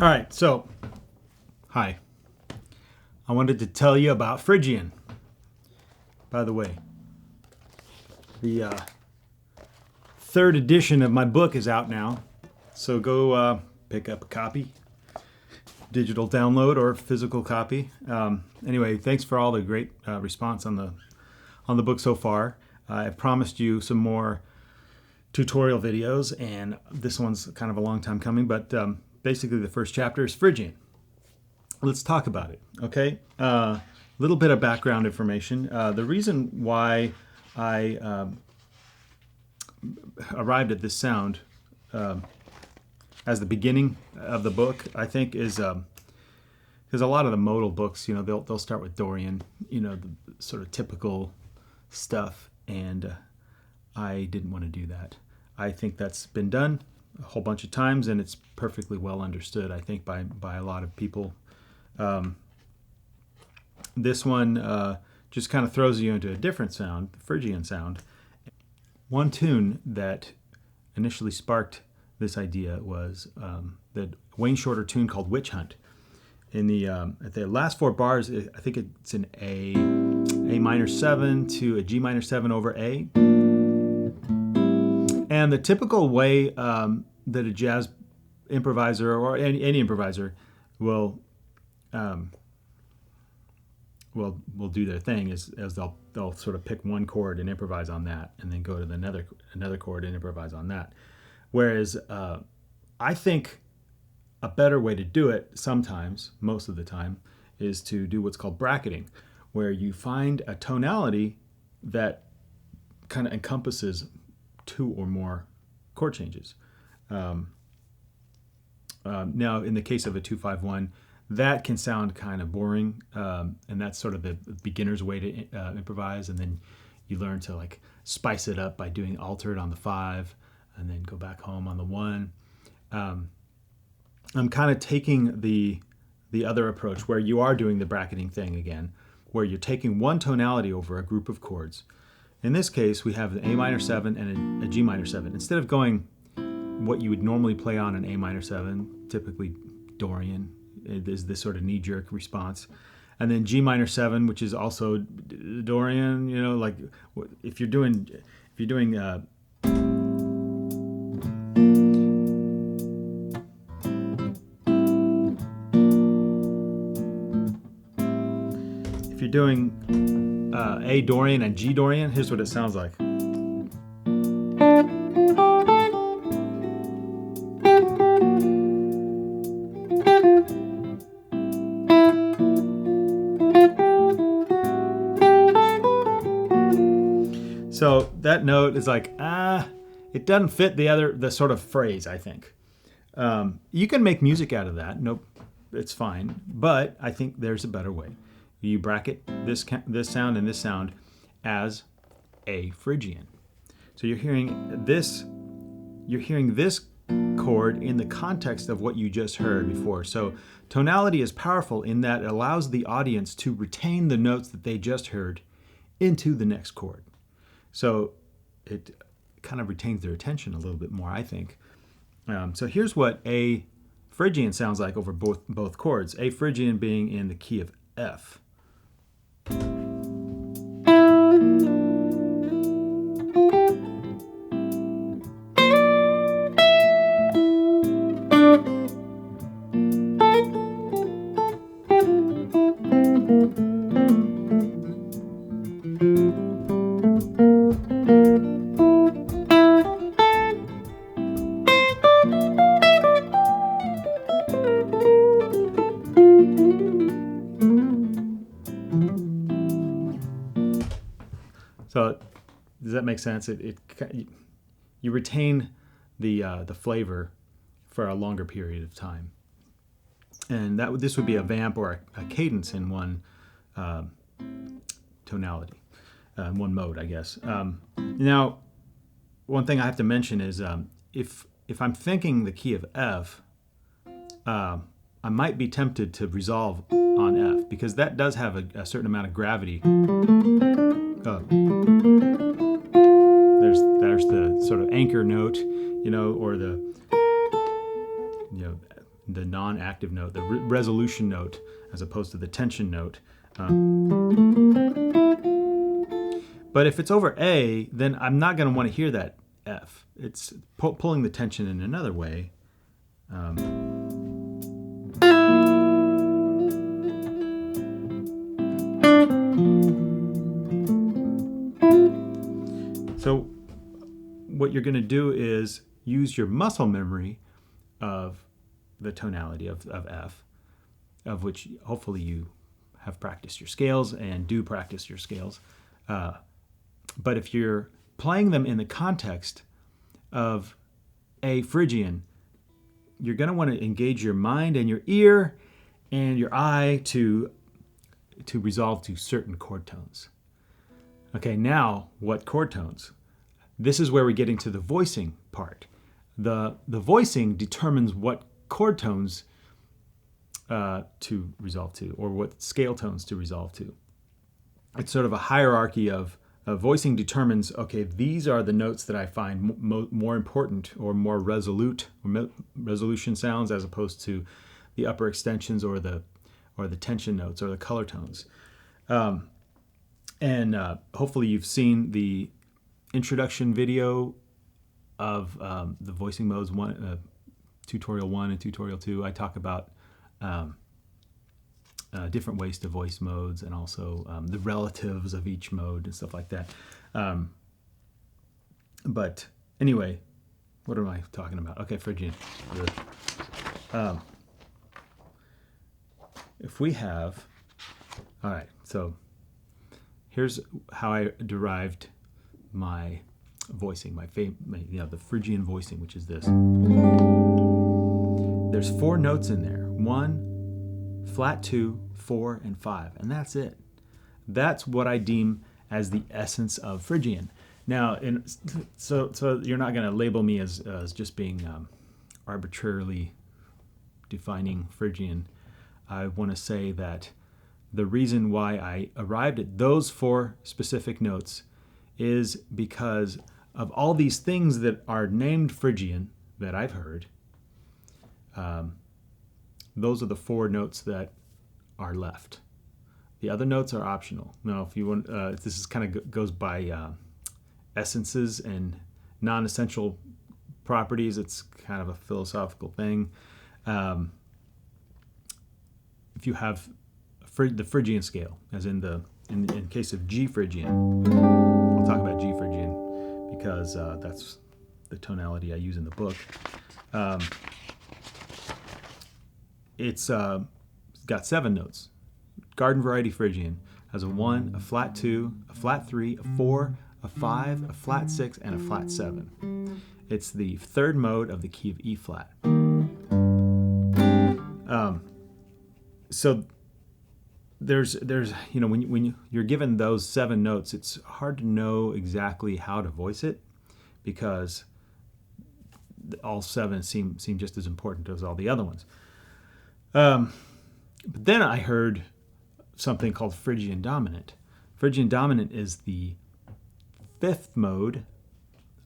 All right, so, hi. I wanted to tell you about Phrygian. By the way, the third edition of my book is out now, so go pick up a copy, digital download or physical copy. Anyway, thanks for all the great response on the book so far. I've promised you some more tutorial videos, and this one's kind of a long time coming, but basically the first chapter is Phrygian. Let's talk about it, okay? A little bit of background information. The reason why I arrived at this sound as the beginning of the book, I think, is because a lot of the modal books, you know, they'll start with Dorian, you know, the sort of typical stuff, and I didn't want to do that. I think that's been done a whole bunch of times, and it's perfectly well understood, I think, by a lot of people. This one just kind of throws you into a different sound, the Phrygian sound. One tune that initially sparked this idea was the Wayne Shorter tune called Witch Hunt. In the at the last four bars, I think it's an A minor 7 to a G minor 7 over A. And the typical way that a jazz improviser or any improviser will do their thing is they'll sort of pick one chord and improvise on that, and then go to another chord and improvise on that. Whereas I think a better way to do it sometimes, most of the time, is to do what's called bracketing, where you find a tonality that kind of encompasses two or more chord changes. Now, in the case of a 2-5-1, that can sound kind of boring, and that's sort of the beginner's way to improvise, and then you learn to like spice it up by doing altered on the 5, and then go back home on the 1. I'm kind of taking the other approach, where you are doing the bracketing thing again, where you're taking one tonality over a group of chords. In this case, we have an A minor 7 and a G minor 7. Instead of going what you would normally play on an A minor 7, typically Dorian, is this sort of knee-jerk response, and then G minor 7, which is also Dorian. You know, like if you're doing A Dorian and G Dorian, here's what it sounds like. So that note is like, it doesn't fit the sort of phrase, I think. You can make music out of that. Nope, it's fine. But I think there's a better way. You bracket this sound and this sound as a Phrygian. So you're hearing this chord in the context of what you just heard before. So tonality is powerful in that it allows the audience to retain the notes that they just heard into the next chord. So it kind of retains their attention a little bit more, I think. So here's what A Phrygian sounds like over both chords. A Phrygian being in the key of F. So does that make sense? you retain the flavor for a longer period of time. And this would be a vamp or a cadence in one tonality, one mode, I guess. Now, one thing I have to mention is if I'm thinking the key of F, I might be tempted to resolve on F, because that does have a certain amount of gravity. There's the sort of anchor note, or the non-active note, the resolution note, as opposed to the tension note. But if it's over A, then I'm not going to want to hear that F. It's pulling the tension in another way. So what you're going to do is use your muscle memory of the tonality of F, of which hopefully you have practiced your scales and do practice your scales. But if you're playing them in the context of a Phrygian, you're going to want to engage your mind and your ear and your eye to resolve to certain chord tones. Okay, now what chord tones? This is where we're getting to the voicing part. The voicing determines what chord tones to resolve to, or what scale tones to resolve to. It's sort of a hierarchy of voicing determines, okay, these are the notes that I find more important or more resolute, or resolution sounds, as opposed to the upper extensions or the tension notes or the color tones. And hopefully you've seen the introduction video of the voicing modes, tutorial 1 and tutorial 2. I talk about different ways to voice modes, and also the relatives of each mode and stuff like that. But anyway, what am I talking about? Okay, Phrygian. If we have, all right, so here's how I derived my voicing, the Phrygian voicing, which is this. There's 4 notes in there: 1, flat 2, 4, and 5, and that's it. That's what I deem as the essence of Phrygian. Now, so you're not going to label me as just being arbitrarily defining Phrygian. I want to say that the reason why I arrived at those 4 specific notes is because of all these things that are named Phrygian that I've heard. Those are the 4 notes that are left. The other notes are optional. Now, if you want, this is kind of goes by essences and non-essential properties. It's kind of a philosophical thing. If you have the Phrygian scale, as in case of G Phrygian, I'll talk about G Phrygian because that's the tonality I use in the book. It's got 7 notes. Gardenvariety Phrygian has a 1, a flat 2, a flat 3, a 4, a 5, a flat 6, and a flat 7. It's the 3rd mode of the key of E flat. So there's when you're given those 7 notes, it's hard to know exactly how to voice it, because all 7 seem just as important as all the other ones. But then I heard something called Phrygian-Dominant. Phrygian-Dominant is the 5th mode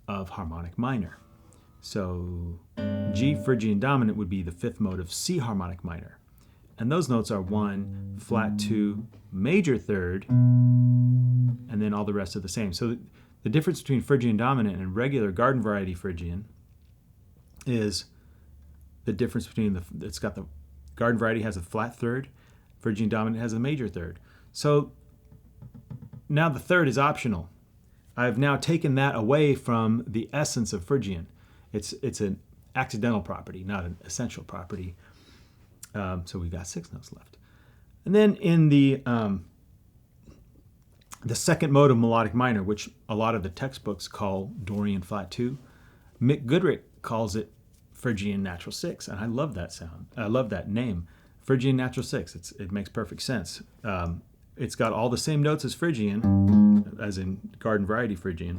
of harmonic minor. So G Phrygian-Dominant would be the 5th mode of C harmonic minor. And those notes are 1, flat 2, major 3rd, and then all the rest are the same. So the difference between Phrygian-Dominant and regular Gardenvariety Phrygian is the difference between it's got the Gardenvariety has a flat 3rd, Phrygian-Dominant has a major 3rd. So now the 3rd is optional. I've now taken that away from the essence of Phrygian. It's an accidental property, not an essential property. So we've got 6 notes left. And then in the 2nd mode of melodic minor, which a lot of the textbooks call Dorian flat 2, Mick Goodrick calls it Phrygian natural six, and I love that sound. I love that name, Phrygian natural six. It makes perfect sense. It's got all the same notes as Phrygian, as in Gardenvariety Phrygian,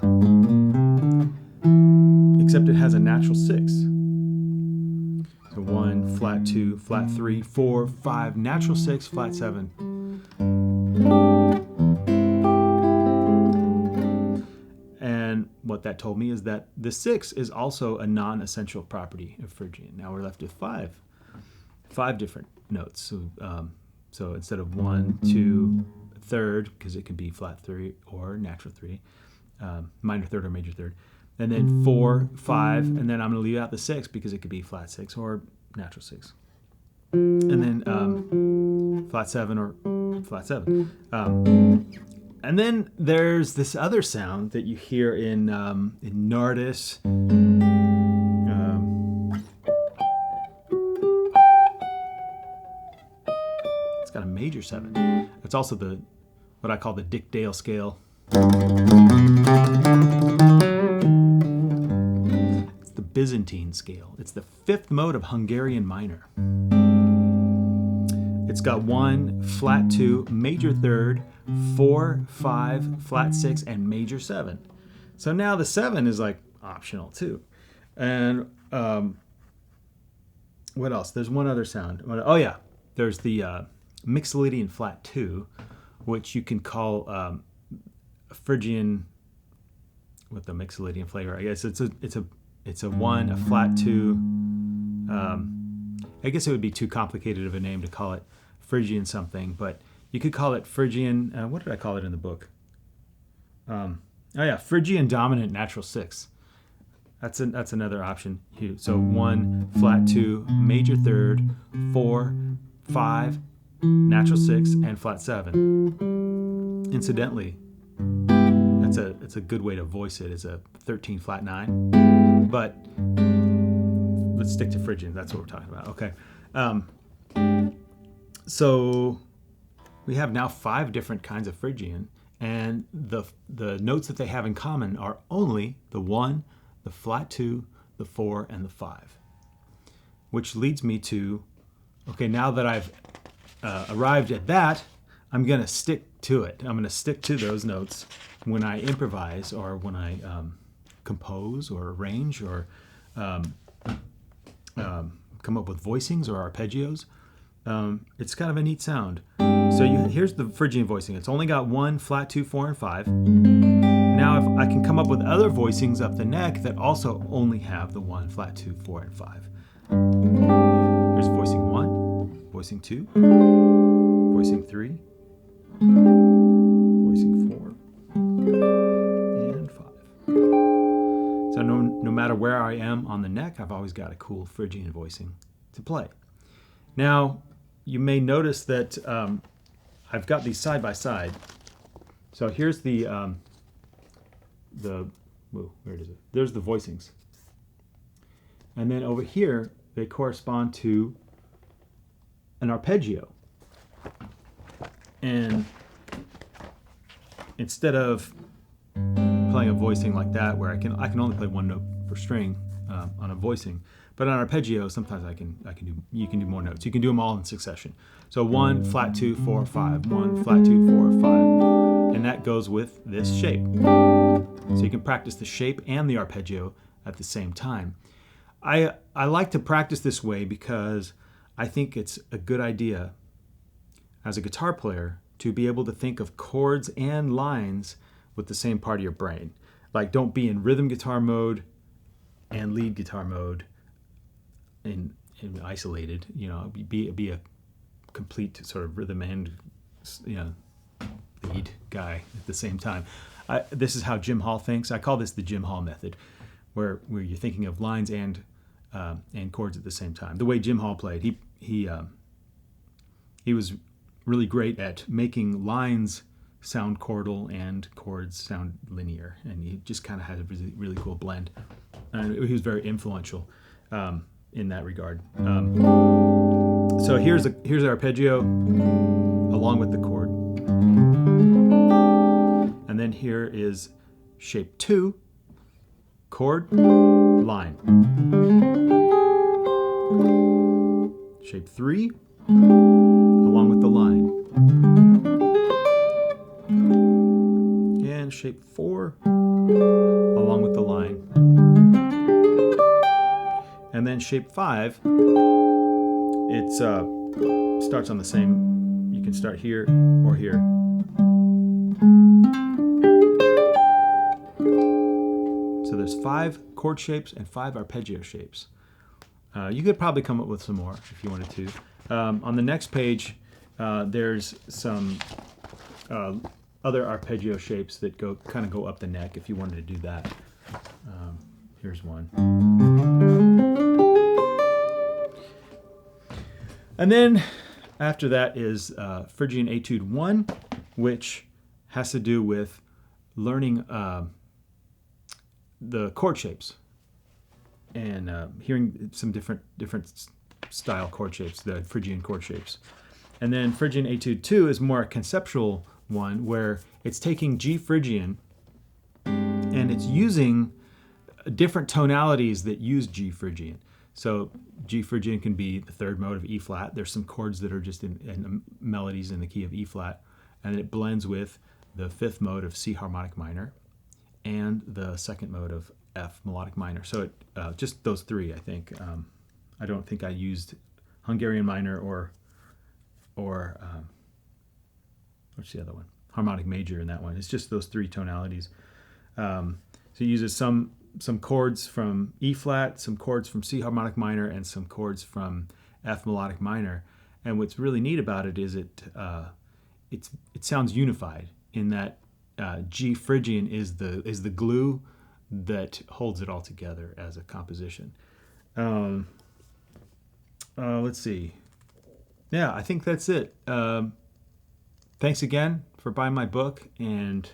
except it has a natural six. So 1, flat 2, flat 3, 4, 5, natural 6, flat 7. And what that told me is that the 6 is also a non-essential property of Phrygian. Now we're left with five different notes. So instead of 1, 2, third, because it can be flat 3 or natural 3, minor third or major third, and then 4, 5, and then I'm going to leave out the 6 because it could be flat 6 or natural 6, and then flat 7 or flat 7. And then there's this other sound that you hear in Nardis. It's got a major 7. It's also what I call the Dick Dale scale. It's the Byzantine scale. It's the 5th mode of Hungarian minor. It's got 1, flat 2, major 3rd, 4, 5, flat 6, and major 7. So now the 7 is like optional too. And what else? There's one other sound. Oh yeah, there's the Mixolydian flat 2, which you can call Phrygian with the Mixolydian flavor. I guess it's a 1, a flat 2. I guess it would be too complicated of a name to call it Phrygian something, but you could call it Phrygian. What did I call it in the book? Phrygian-Dominant natural 6. That's another option. So 1, flat 2, major 3rd, 4, 5, natural 6, and flat 7. Incidentally, it's a good way to voice it. It's a 13 flat 9, but let's stick to Phrygian. That's what we're talking about. Okay. So we have now 5 different kinds of Phrygian, and the notes that they have in common are only the 1, the flat 2, the 4, and the 5. Which leads me to, okay, now that I've arrived at that, I'm going to stick to it. I'm going to stick to those notes when I improvise or when I compose or arrange or come up with voicings or arpeggios. It's kind of a neat sound. So here's the Phrygian voicing. It's only got 1, flat 2, 4, and 5. Now if I can come up with other voicings up the neck that also only have the 1, flat 2, 4, and 5. Here's voicing 1, voicing 2, voicing 3, voicing 4, and 5. So no matter where I am on the neck, I've always got a cool Phrygian voicing to play. Now, you may notice that I've got these side by side. So here's where is it? There's the voicings. And then over here, they correspond to an arpeggio. And instead of playing a voicing like that, where I can only play one note per string on a voicing, but on arpeggio, sometimes you can do more notes. You can do them all in succession. So 1, flat 2, 4, 5, 1, flat 2, 4, 5. And that goes with this shape. So you can practice the shape and the arpeggio at the same time. I like to practice this way because I think it's a good idea as a guitar player to be able to think of chords and lines with the same part of your brain. Like, don't be in rhythm guitar mode and lead guitar mode in isolated, be a complete sort of rhythm and lead guy at the same time. This is how Jim Hall thinks. I call this the Jim Hall method, where you're thinking of lines and chords at the same time. The way Jim Hall played, he was really great at making lines sound chordal and chords sound linear, and he just kind of had a really, really cool blend. And he was very influential in that regard. So here's our arpeggio along with the chord. And then here is shape 2, chord, line. Shape 3, along with the line. And shape 4, along with the line. And then shape 5, it starts on the same, you can start here or here. So there's 5 chord shapes and 5 arpeggio shapes. You could probably come up with some more if you wanted to. On the next page, there's some other arpeggio shapes that kind of go up the neck if you wanted to do that. Here's one. And then after that is Phrygian Etude 1, which has to do with learning the chord shapes and hearing some different style chord shapes, the Phrygian chord shapes. And then Phrygian Etude 2 is more a conceptual one where it's taking G Phrygian and it's using different tonalities that use G Phrygian. So G Phrygian can be the 3rd mode of E flat. There's some chords that are just in melodies in the key of E flat, and it blends with the 5th mode of C harmonic minor and the 2nd mode of F melodic minor. So it, just those 3, I think. I don't think I used Hungarian minor or what's the other one? Harmonic major in that one. It's just those 3 tonalities. So it uses some chords from E flat, some chords from C harmonic minor, and some chords from F melodic minor. And what's really neat about it is it sounds unified in that G Phrygian is the glue that holds it all together as a composition. Let's see. Yeah, I think that's it. Thanks again for buying my book, and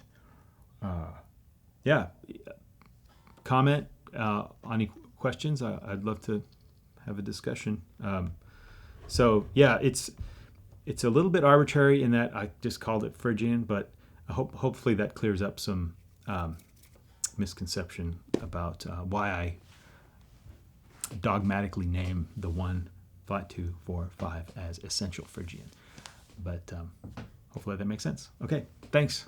yeah, comment on any questions. I'd love to have a discussion. So yeah, it's a little bit arbitrary in that I just called it Phrygian, but hopefully that clears up some misconception about why I dogmatically name the 1, 5, 2, 4, 5 as essential Phrygian. But hopefully that makes sense. Okay, thanks.